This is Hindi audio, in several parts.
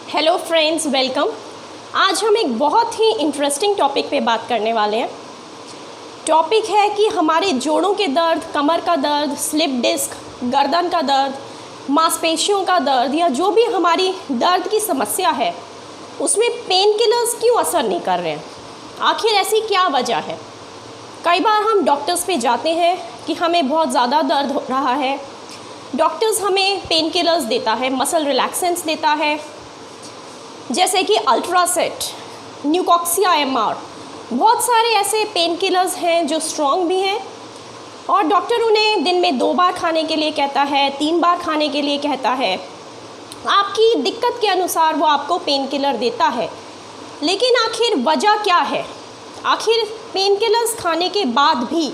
Hello friends, welcome. आज हम एक बहुत ही इंटरेस्टिंग टॉपिक पे बात करने वाले हैं। टॉपिक है कि हमारे जोड़ों के दर्द, कमर का दर्द, स्लिप डिस्क, गर्दन का दर्द, मांसपेशियों का दर्द या जो भी हमारी दर्द की समस्या है उसमें पेन किलर्स क्यों असर नहीं कर रहे हैं। आखिर ऐसी क्या वजह है। कई बार हम डॉक्टर्स पे जाते हैं कि हमें बहुत ज़्यादा दर्द हो रहा है, डॉक्टर्स हमें पेन किलर्स देता है, मसल रिलैक्सेंट्स देता है, जैसे कि अल्ट्रासेट, न्यूकॉक्सिया एमआर, बहुत सारे ऐसे पेन किलर्स हैं जो स्ट्रॉन्ग भी हैं और डॉक्टर उन्हें दिन में 2 बार खाने के लिए कहता है, 3 बार खाने के लिए कहता है। आपकी दिक्कत के अनुसार वो आपको पेन किलर देता है। लेकिन आखिर वजह क्या है। आखिर पेन किलर्स खाने के बाद भी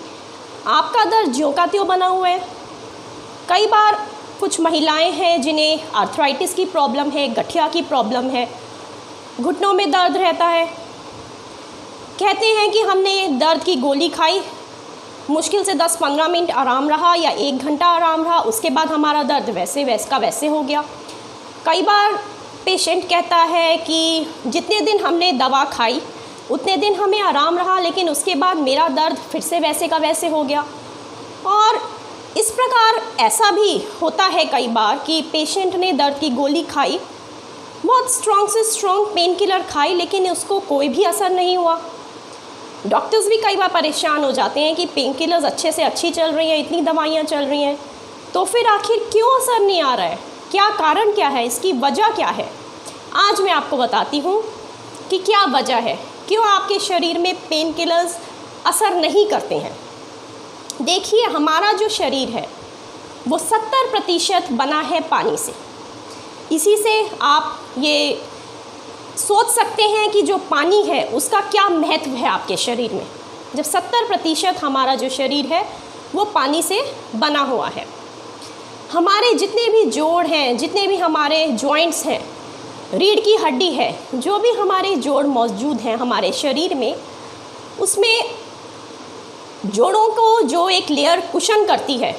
आपका दर्द ज्यों का त्यों बना हुआ है। कई बार कुछ महिलाएं हैं जिन्हें आर्थराइटिस की प्रॉब्लम है, गठिया की प्रॉब्लम है, घुटनों में दर्द रहता है। कहते हैं कि हमने दर्द की गोली खाई, मुश्किल से 10-15 मिनट आराम रहा या 1 घंटा आराम रहा, उसके बाद हमारा दर्द वैसे का वैसे हो गया। कई बार पेशेंट कहता है कि जितने दिन हमने दवा खाई उतने दिन हमें आराम रहा, लेकिन उसके बाद मेरा दर्द फिर से वैसे का वैसे हो गया। और इस प्रकार ऐसा भी होता है कई बार कि पेशेंट ने दर्द की गोली खाई, बहुत स्ट्रॉन्ग से स्ट्रॉन्ग पेन किलर खाई, लेकिन उसको कोई भी असर नहीं हुआ। डॉक्टर्स भी कई बार परेशान हो जाते हैं कि पेन किलर्स अच्छे से अच्छी चल रही हैं, इतनी दवाइयाँ चल रही हैं, तो फिर आखिर क्यों असर नहीं आ रहा है, क्या कारण क्या है, इसकी वजह क्या है। आज मैं आपको बताती हूँ कि क्या वजह है, क्यों आपके शरीर में पेन किलर्स असर नहीं करते हैं। देखिए, हमारा जो शरीर है वो 70% बना है पानी से। इसी से आप ये सोच सकते हैं कि जो पानी है उसका क्या महत्व है आपके शरीर में, जब 70% हमारा जो शरीर है वो पानी से बना हुआ है। हमारे जितने भी जोड़ हैं, जितने भी हमारे जॉइंट्स हैं, रीढ़ की हड्डी है, जो भी हमारे जोड़ मौजूद हैं हमारे शरीर में, उसमें जोड़ों को जो एक लेयर कुशन करती है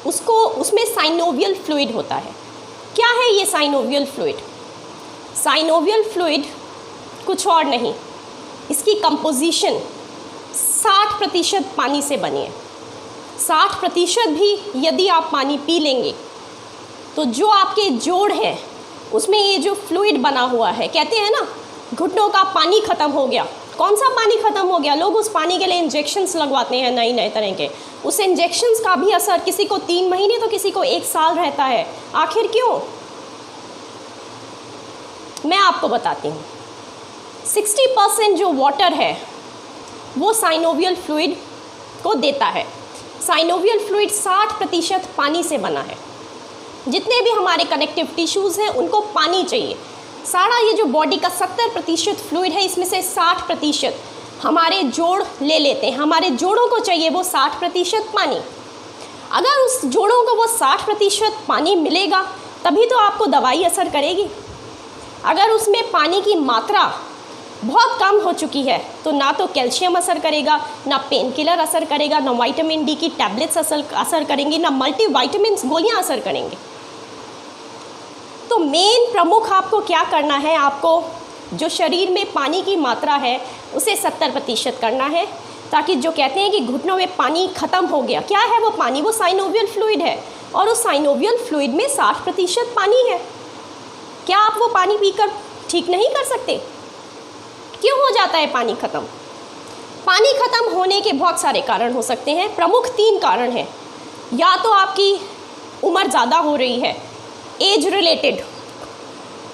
उसमें साइनोवियल फ्लूइड होता है। क्या है ये साइनोवियल फ्लूइड? साइनोवियल फ्लूइड कुछ और नहीं, इसकी कंपोजिशन 60% पानी से बनी है। 60% भी यदि आप पानी पी लेंगे तो जो आपके जोड़ हैं उसमें ये जो फ्लूइड बना हुआ है, कहते हैं ना घुटनों का पानी ख़त्म हो गया। कौन सा पानी ख़त्म हो गया? लोग उस पानी के लिए इंजेक्शन्स लगवाते हैं नए तरह के। उस इंजेक्शन्स का भी असर किसी को 3 महीने तो किसी को 1 साल रहता है। आखिर क्यों? मैं आपको बताती हूँ। 60% जो वाटर है वो साइनोवियल फ्लूइड को देता है। साइनोवियल फ्लूइड 60% पानी से बना है। जितने भी हमारे कनेक्टिव टिश्यूज़ हैं उनको पानी चाहिए। सारा ये जो बॉडी का 70% फ्लूइड है, इसमें से 60% हमारे जोड़ ले लेते हैं। हमारे जोड़ों को चाहिए वो 60% पानी। अगर उस जोड़ों को वो 60% पानी मिलेगा तभी तो आपको दवाई असर करेगी। अगर उसमें पानी की मात्रा बहुत कम हो चुकी है तो ना तो कैल्शियम असर करेगा, ना पेन किलर असर करेगा, ना विटामिन डी की टैबलेट्स असर करेंगी, ना मल्टीविटामिन्स गोलियाँ असर करेंगे। तो मेन प्रमुख आपको क्या करना है, आपको जो शरीर में पानी की मात्रा है उसे 70% करना है, ताकि जो कहते हैं कि घुटनों में पानी ख़त्म हो गया, क्या है वो पानी? वो साइनोवियल फ्लूइड है और उस साइनोवियल फ्लूइड में 60% पानी है। क्या आप वो पानी पीकर ठीक नहीं कर सकते? क्यों हो जाता है पानी ख़त्म? पानी ख़त्म होने के बहुत सारे कारण हो सकते हैं। प्रमुख 3 कारण हैं। या तो आपकी उम्र ज़्यादा हो रही है, एज रिलेटेड,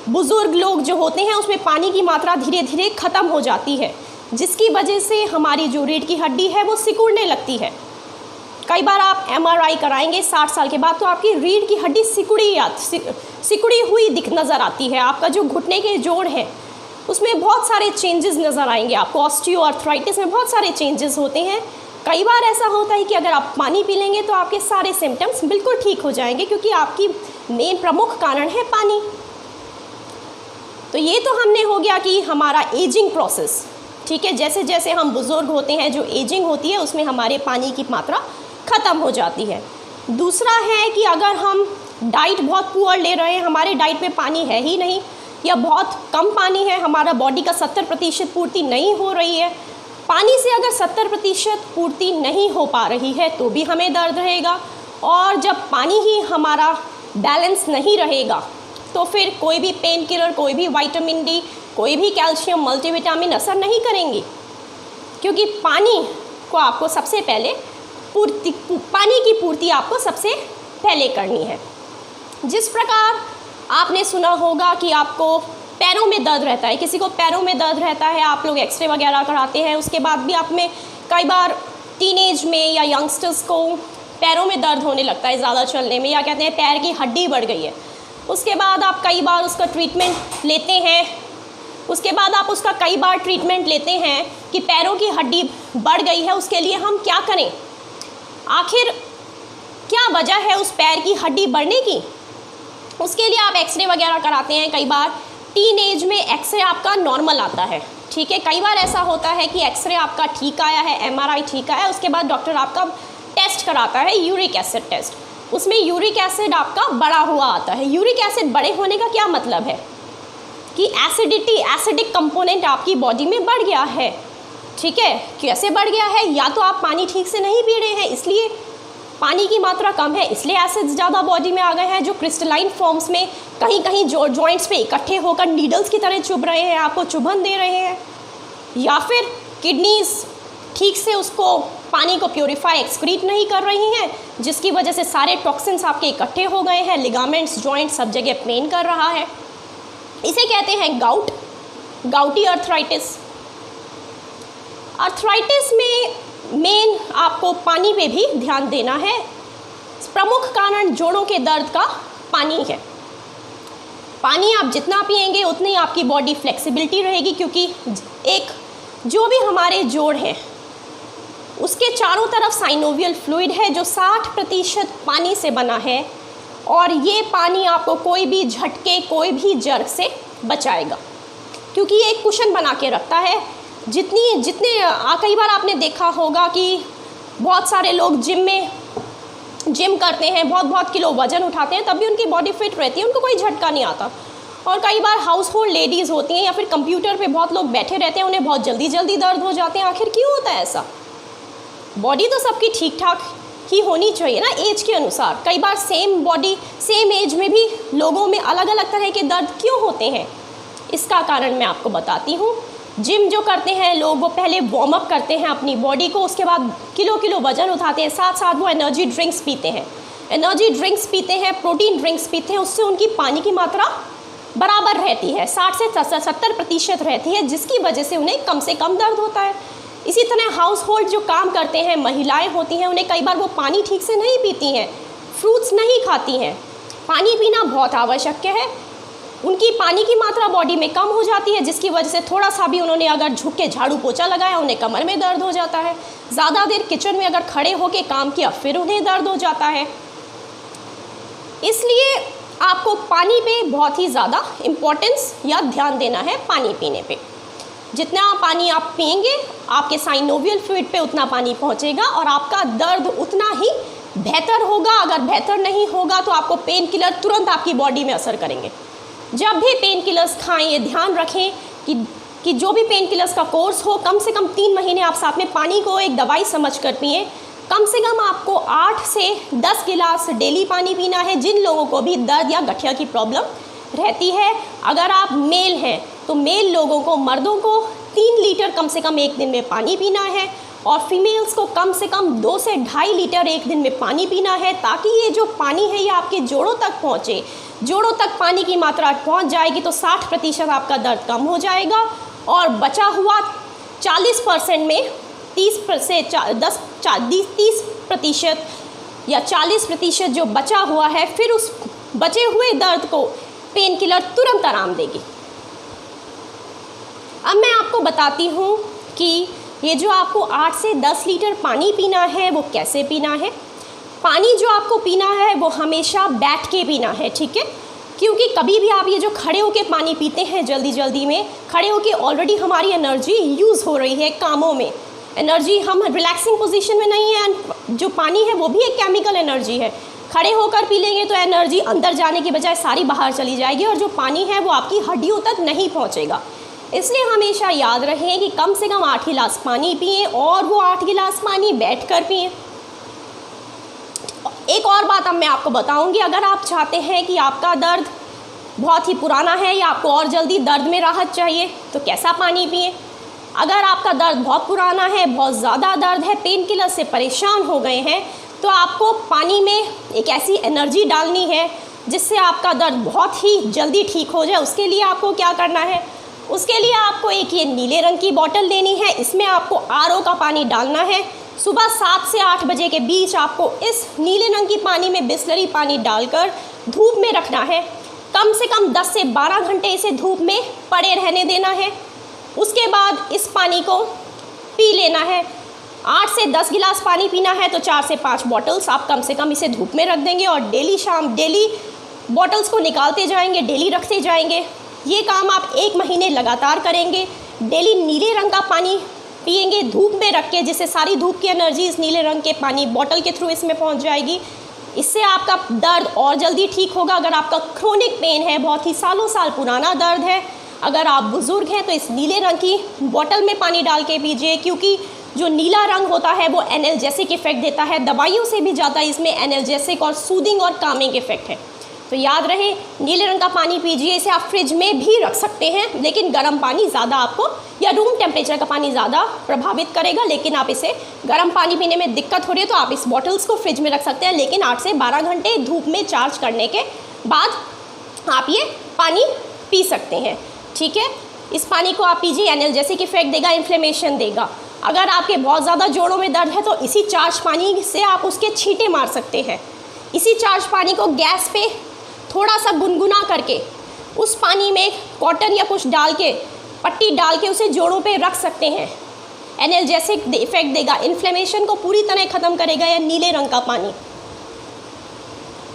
बुज़ुर्ग लोग जो होते हैं उसमें पानी की मात्रा धीरे धीरे ख़त्म हो जाती है, जिसकी वजह से हमारी जो रीढ़ की हड्डी है वो सिकुड़ने लगती है। कई बार आप MRI कराएंगे 60 साल के बाद तो आपकी रीढ़ की हड्डी सिकुड़ी हुई नज़र आती है। आपका जो घुटने के जोड़ हैं उसमें बहुत सारे चेंजेस नज़र आएंगे आपको। ऑस्टियोआर्थराइटिस में बहुत सारे चेंजेस होते हैं। कई बार ऐसा होता है कि अगर आप पानी पी लेंगे तो आपके सारे सिम्टम्स बिल्कुल ठीक हो जाएंगे, क्योंकि आपकी मेन प्रमुख कारण है पानी। तो ये तो हमने हो गया कि हमारा एजिंग प्रोसेस, ठीक है, जैसे जैसे हम बुज़ुर्ग होते हैं, जो एजिंग होती है उसमें हमारे पानी की मात्रा ख़त्म हो जाती है। दूसरा है कि अगर हम डाइट बहुत पुअर ले रहे हैं, हमारे डाइट में पानी है ही नहीं, या बहुत कम पानी है, हमारा बॉडी का 70% पूर्ति नहीं हो रही है। पानी से अगर 70% पूर्ति नहीं हो पा रही है तो भी हमें दर्द रहेगा, और जब पानी ही हमारा बैलेंस नहीं रहेगा तो फिर कोई भी पेन किलर, कोई भी विटामिन डी, कोई भी कैल्शियम मल्टीविटामिन असर नहीं करेंगी, क्योंकि पानी को आपको सबसे पहले पानी की पूर्ति आपको सबसे पहले करनी है। जिस प्रकार आपने सुना होगा कि आपको पैरों में दर्द रहता है, किसी को पैरों में दर्द रहता है, आप लोग एक्सरे वगैरह कराते हैं, उसके बाद भी आप में कई बार टीनेज में या यंगस्टर्स को पैरों में दर्द होने लगता है ज़्यादा चलने में, या कहते हैं पैर की हड्डी बढ़ गई है। उसके बाद आप कई बार उसका ट्रीटमेंट लेते हैं, कि पैरों की हड्डी बढ़ गई है, उसके लिए हम क्या करें, आखिर क्या वजह है उस पैर की हड्डी बढ़ने की। उसके लिए आप एक्सरे वगैरह कराते हैं। कई बार टीन एज में एक्सरे आपका नॉर्मल आता है, ठीक है। कई बार ऐसा होता है कि एक्सरे आपका ठीक आया है, एमआरआई ठीक आया है, उसके बाद डॉक्टर आपका टेस्ट कराता है यूरिक एसिड टेस्ट, उसमें यूरिक एसिड आपका बढ़ा हुआ आता है। यूरिक एसिड बढ़े होने का क्या मतलब है कि एसिडिक कंपोनेंट आपकी बॉडी में बढ़ गया है, ठीक है। कैसे बढ़ गया है, या तो आप पानी ठीक से नहीं पी रहे हैं, इसलिए पानी की मात्रा कम है, इसलिए एसिड्स ज़्यादा बॉडी में आ गए हैं, जो क्रिस्टलाइन फॉर्म्स में कहीं कहीं जॉइंट्स पे इकट्ठे होकर नीडल्स की तरह चुभ रहे हैं, आपको चुभन दे रहे हैं, या फिर किडनीज ठीक से उसको पानी को प्योरीफाई एक्सक्रीट नहीं कर रही हैं, जिसकी वजह से सारे टॉक्सिन्स आपके इकट्ठे हो गए हैं, लिगामेंट्स, जॉइंट्स सब जगह पेन कर रहा है। इसे कहते हैं गाउटी अर्थराइटिस। अर्थराइटिस में मेन आपको पानी पे भी ध्यान देना है। प्रमुख कारण जोड़ों के दर्द का पानी है। पानी आप जितना पिएंगे उतनी आपकी बॉडी फ्लेक्सिबिलिटी रहेगी, क्योंकि एक जो भी हमारे जोड़ हैं उसके चारों तरफ साइनोवियल फ्लूइड है जो 60% पानी से बना है, और ये पानी आपको कोई भी झटके, कोई भी जर्क से बचाएगा, क्योंकि ये एक कुशन बना के रखता है। कई बार आपने देखा होगा कि बहुत सारे लोग जिम करते हैं, बहुत किलो वजन उठाते हैं, तब भी उनकी बॉडी फिट रहती है, उनको कोई झटका नहीं आता। और कई बार हाउस होल्ड लेडीज़ होती हैं या फिर कंप्यूटर पे बहुत लोग बैठे रहते हैं, उन्हें बहुत जल्दी दर्द हो जाते हैं। आखिर क्यों होता है ऐसा? बॉडी तो सबकी ठीक ठाक ही होनी चाहिए ना, एज के अनुसार। कई बार सेम बॉडी सेम एज में भी लोगों में अलग अलग तरह के दर्द क्यों होते हैं, इसका कारण मैं आपको बताती हूँ। जिम जो करते हैं लोग, वो पहले वार्म अप करते हैं अपनी बॉडी को, उसके बाद किलो वजन उठाते हैं, साथ साथ वो एनर्जी ड्रिंक्स पीते हैं, प्रोटीन ड्रिंक्स पीते हैं। उससे उनकी पानी की मात्रा बराबर रहती है, 60 से 70% रहती है, जिसकी वजह से उन्हें कम से कम दर्द होता है। इसी तरह हाउस होल्ड जो काम करते हैं महिलाएं होती हैं, उन्हें कई बार वो पानी ठीक से नहीं पीती हैं, फ्रूट्स नहीं खाती हैं। पानी पीना बहुत आवश्यक है। उनकी पानी की मात्रा बॉडी में कम हो जाती है, जिसकी वजह से थोड़ा सा भी उन्होंने अगर झुक के झाड़ू पोछा लगाया, उन्हें कमर में दर्द हो जाता है। ज़्यादा देर किचन में अगर खड़े होकर काम किया, फिर उन्हें दर्द हो जाता है। इसलिए आपको पानी पे बहुत ही ज़्यादा इम्पोर्टेंस या ध्यान देना है। पानी पीने पे जितना पानी आप पिएंगे, आपके साइनोवियल फ्लूइड पे उतना पानी पहुंचेगा और आपका दर्द उतना ही बेहतर होगा। अगर बेहतर नहीं होगा तो आपको पेन किलर तुरंत आपकी बॉडी में असर करेंगे। जब भी पेन किलर्स खाएं, ये ध्यान रखें कि जो भी पेन किलर्स का कोर्स हो, कम से कम 3 महीने आप साथ में पानी को एक दवाई समझ कर पिएँ। कम से कम आपको 8 से 10 गिलास डेली पानी पीना है। जिन लोगों को भी दर्द या गठिया की प्रॉब्लम रहती है, अगर आप मेल हैं तो मेल लोगों को, मर्दों को 3 लीटर कम से कम एक दिन में पानी पीना है, और फीमेल्स को कम से कम 2 से 2.5 लीटर एक दिन में पानी पीना है, ताकि ये जो पानी है ये आपके जोड़ों तक पहुँचे। जोड़ों तक पानी की मात्रा पहुँच जाएगी तो 60% आपका दर्द कम हो जाएगा, और बचा हुआ 40% में 30% या 40% जो बचा हुआ है, फिर उस बचे हुए दर्द को पेन किलर तुरंत आराम देगी। अब मैं आपको बताती हूँ कि ये जो आपको 8 से 10 लीटर पानी पीना है वो कैसे पीना है। पानी जो आपको पीना है वो हमेशा बैठ के पीना है, ठीक है, क्योंकि कभी भी आप ये जो खड़े होके पानी पीते हैं जल्दी में, खड़े होके ऑलरेडी हमारी एनर्जी यूज़ हो रही है कामों में, एनर्जी हम रिलैक्सिंग पोजीशन में नहीं है। जो पानी है वो भी एक केमिकल एनर्जी है, खड़े होकर पी लेंगे तो एनर्जी अंदर जाने की बजाय सारी बाहर चली जाएगी और जो पानी है वो आपकी हड्डियों तक नहीं पहुंचेगा। इसलिए हमेशा याद रखें कि कम से कम 8 गिलास पानी पिएं और वो 8 गिलास पानी बैठकर पिएं। एक और बात अब मैं आपको बताऊंगी, अगर आप चाहते हैं कि आपका दर्द बहुत ही पुराना है या आपको और जल्दी दर्द में राहत चाहिए तो कैसा पानी पिएं। अगर आपका दर्द बहुत पुराना है, बहुत ज़्यादा दर्द है, पेन किलर से परेशान हो गए हैं, तो आपको पानी में एक ऐसी एनर्जी डालनी है जिससे आपका दर्द बहुत ही जल्दी ठीक हो जाए। उसके लिए आपको क्या करना है, उसके लिए आपको एक ये नीले रंग की बॉटल लेनी है। इसमें आपको आरओ का पानी डालना है। सुबह 7 से 8 बजे के बीच आपको इस नीले रंग की पानी में बिस्लरी पानी डालकर धूप में रखना है। कम से कम 10 से 12 घंटे इसे धूप में पड़े रहने देना है। उसके बाद इस पानी को पी लेना है। 8 से 10 गिलास पानी पीना है तो 4 से 5 बॉटल्स आप कम से कम इसे धूप में रख देंगे और डेली बॉटल्स को निकालते जाएंगे, डेली रखते जाएंगे। ये काम आप 1 महीने लगातार करेंगे। डेली नीले रंग का पानी पिएंगे धूप में रख के, जिससे सारी धूप की एनर्जी इस नीले रंग के पानी बॉटल के थ्रू इसमें पहुंच जाएगी। इससे आपका दर्द और जल्दी ठीक होगा। अगर आपका क्रोनिक पेन है, बहुत ही सालों साल पुराना दर्द है, अगर आप बुज़ुर्ग हैं तो इस नीले रंग की बॉटल में पानी डाल के पीजिए, क्योंकि जो नीला रंग होता है वो एनाल्जेसिक इफ़ेक्ट देता है। दवाइयों से भी ज़्यादा इसमें एनाल्जेसिक और सूदिंग और कामिंग इफ़ेक्ट है। तो याद रहे, नीले रंग का पानी पीजिए। इसे आप फ्रिज में भी रख सकते हैं, लेकिन गर्म पानी ज़्यादा आपको, या रूम टेम्परेचर का पानी ज़्यादा प्रभावित करेगा। लेकिन आप इसे गर्म पानी पीने में दिक्कत हो रही है तो आप इस बॉटल्स को फ्रिज में रख सकते हैं, लेकिन 8 से 12 घंटे धूप में चार्ज करने के बाद आप ये पानी पी सकते हैं। ठीक है, इस पानी को आप पीजिए, एनाल्जेसिक इफेक्ट देगा, इन्फ्लेमेशन देगा। अगर आपके बहुत ज़्यादा जोड़ों में दर्द है तो इसी चार्ज पानी से आप उसके छींटे मार सकते हैं। इसी चार्ज पानी को गैस पे थोड़ा सा गुनगुना करके उस पानी में कॉटन या कुछ डाल के, पट्टी डाल के उसे जोड़ों पे रख सकते हैं। एनाल्जेसिक इफेक्ट देगा, इन्फ्लेमेशन को पूरी तरह ख़त्म करेगा। या नीले रंग का पानी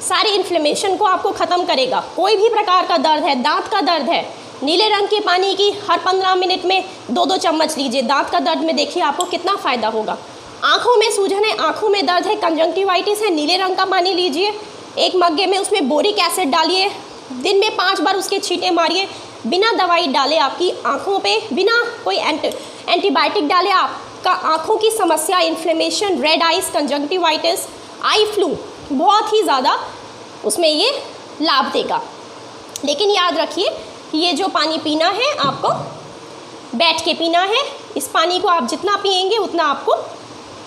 सारी इन्फ्लेमेशन को आपको ख़त्म करेगा। कोई भी प्रकार का दर्द है, दांत का दर्द है, नीले रंग के पानी की हर 15 मिनट में 2-2 चम्मच लीजिए। दांत का दर्द में देखिए आपको कितना फ़ायदा होगा। आँखों में सूजन है, आँखों में दर्द है, कंजंक्टिवाइटिस है, नीले रंग का पानी लीजिए। एक मग्गे में उसमें बोरिक एसिड डालिए, दिन में 5 बार उसके छींटे मारिए, बिना दवाई डाले आपकी आँखों पे, बिना कोई एंटीबायोटिक डाले आपका आँखों की समस्या, inflammation, red eyes, conjunctivitis, eye flu, बहुत ही ज़्यादा उसमें ये लाभ देगा। लेकिन याद रखिए कि ये जो पानी पीना है आपको बैठ के पीना है। इस पानी को आप जितना पिएंगे उतना आपको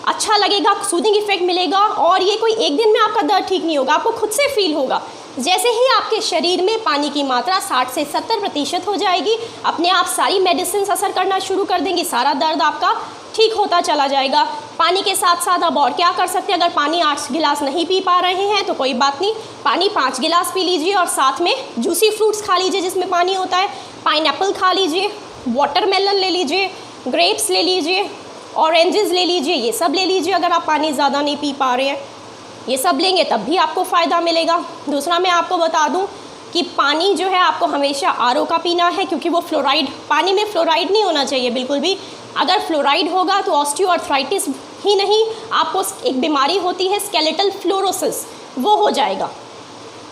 अच्छा लगेगा, सूदिंग इफेक्ट मिलेगा। और ये कोई एक दिन में आपका दर्द ठीक नहीं होगा, आपको खुद से फील होगा। जैसे ही आपके शरीर में पानी की मात्रा 60 से 70% हो जाएगी, अपने आप सारी मेडिसिन असर करना शुरू कर देंगी, सारा दर्द आपका ठीक होता चला जाएगा। पानी के साथ साथ अब और क्या कर सकते हैं, अगर पानी 8 गिलास नहीं पी पा रहे हैं तो कोई बात नहीं, पानी 5 गिलास पी लीजिए और साथ में जूसी फ्रूट्स खा लीजिए जिसमें पानी होता है। पाइनएप्पल खा लीजिए, वाटरमेलन ले लीजिए, ग्रेप्स ले लीजिए, ऑरेंजेस ले लीजिए, ये सब ले लीजिए। अगर आप पानी ज़्यादा नहीं पी पा रहे हैं, ये सब लेंगे तब भी आपको फ़ायदा मिलेगा। दूसरा मैं आपको बता दूं कि पानी जो है आपको हमेशा आरओ का पीना है, क्योंकि वो फ्लोराइड, पानी में फ्लोराइड नहीं होना चाहिए बिल्कुल भी। अगर फ्लोराइड होगा तो ऑस्टियोआर्थराइटिस ही नहीं, आपको एक बीमारी होती है स्केलेटल फ्लोरोसिस, वो हो जाएगा।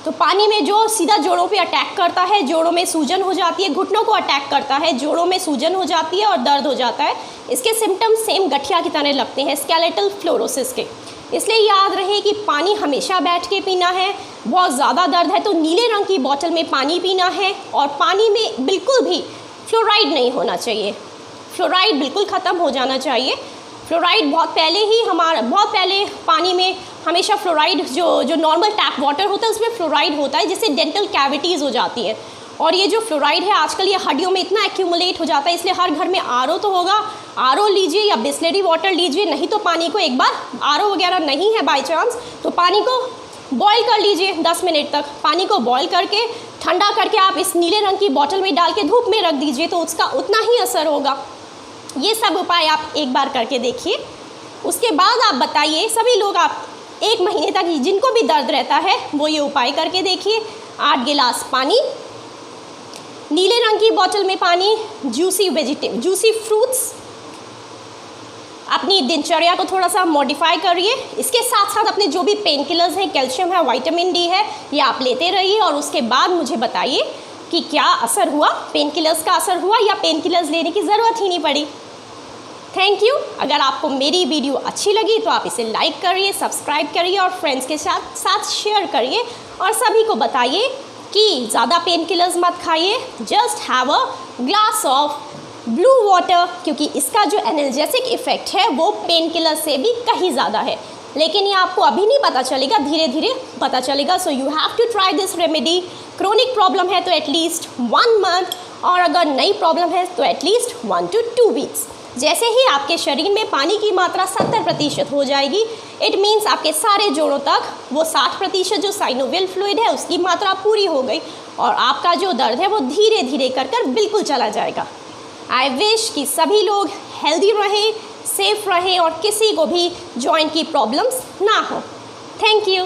तो पानी में जो सीधा जोड़ों पे अटैक करता है, जोड़ों में सूजन हो जाती है, घुटनों को अटैक करता है, जोड़ों में सूजन हो जाती है और दर्द हो जाता है। इसके सिम्टम्स सेम गठिया की तरह लगते हैं, स्केलेटल फ्लोरोसिस के। इसलिए याद रहे कि पानी हमेशा बैठ के पीना है। बहुत ज़्यादा दर्द है तो नीले रंग की बोतल में पानी पीना है और पानी में बिल्कुल भी फ्लोराइड नहीं होना चाहिए, फ्लोराइड बिल्कुल ख़त्म हो जाना चाहिए। फ्लोराइड बहुत पहले पानी में हमेशा फ्लोराइड जो नॉर्मल टैप वाटर होता है उसमें फ्लोराइड होता है, जिससे डेंटल कैविटीज़ हो जाती हैं। और ये जो फ्लोराइड है आजकल ये हड्डियों में इतना एक्यूमुलेट हो जाता है, इसलिए हर घर में आरओ तो होगा, आरओ लीजिए या बिस्लरी वाटर लीजिए। नहीं तो पानी को एक बार, आरओ वगैरह नहीं है बाय चांस, तो पानी को बॉईल कर लीजिए 10 मिनट तक। पानी को बॉईल करके ठंडा करके आप इस नीले रंग की बॉटल में डाल के धूप में रख दीजिए, तो उसका उतना ही असर होगा। ये सब उपाय आप एक बार करके देखिए, उसके बाद आप बताइए। सभी लोग आप 1 महीने तक जिनको भी दर्द रहता है वो ये उपाय करके देखिए। 8 गिलास पानी, नीले रंग की बोतल में पानी, जूसी फ्रूट्स, अपनी दिनचर्या को थोड़ा सा मॉडिफाई करिए। इसके साथ साथ अपने जो भी पेन किलर्स हैं, कैल्शियम है, विटामिन डी है, ये आप लेते रहिए और उसके बाद मुझे बताइए कि क्या असर हुआ, पेन किलर्स का असर हुआ या पेन किलर्स लेने की ज़रूरत ही नहीं पड़ी। Thank you. अगर आपको मेरी वीडियो अच्छी लगी तो आप इसे लाइक करिए, सब्सक्राइब करिए और फ्रेंड्स के साथ शेयर करिए और सभी को बताइए कि ज़्यादा पेन किलर्स मत खाइए, just have a glass of blue water, क्योंकि इसका जो एनाल्जेसिक इफ़ेक्ट है वो पेन किलर से भी कहीं ज़्यादा है, लेकिन ये आपको अभी नहीं पता चलेगा, धीरे धीरे पता चलेगा। So you have to try this remedy. Chronic problem है तो एटलीस्ट 1 मंथ, और अगर नई प्रॉब्लम है तो एटलीस्ट 1 to 2 वीक्स। जैसे ही आपके शरीर में पानी की मात्रा 70% हो जाएगी, इट मीन्स आपके सारे जोड़ों तक वो 60% जो साइनोवियल फ्लूइड है उसकी मात्रा पूरी हो गई और आपका जो दर्द है वो धीरे धीरे कर बिल्कुल चला जाएगा। आई विश कि सभी लोग हेल्दी रहें, सेफ रहें और किसी को भी जॉइंट की प्रॉब्लम्स ना हो। Thank you.